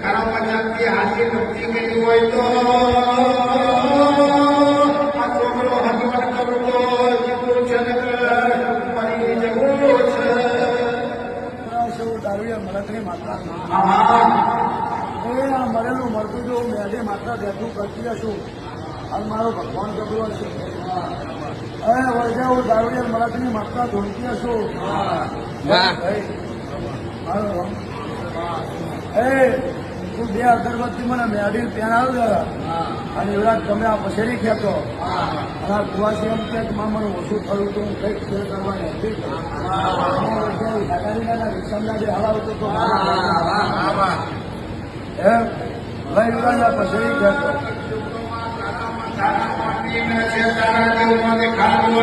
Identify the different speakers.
Speaker 1: ખરામાં જાતની હાથી ભક્તિ કરી હોય તો આ છોકરો હકીકત કરતો જીવું છે ને મરી જવું છે.
Speaker 2: દારૂએ મળતની માત્રા
Speaker 1: હા
Speaker 2: એ આ મરેલું મળતું જો મેળે માત્રા દેતું કરતી હશું અને મારો ભગવાન ગબરો છે. હવે વળગે હું દારૂએ મળતની માત્રા ધોળતી હશું. તું બે અગરબત્તી મને મેળી પહેરાવ અને એવડા તમે આ પછેડી ખેંચો અને આ કુવાસી એમ કે મને ઓછું થયું તો હું કંઈક ફેર કરવાની હતી રિક્ષાના જે હલાવતો તો એમ લઈ એવડા પછેડી ખેંચો.
Speaker 1: તારા જેવું મને ખાતું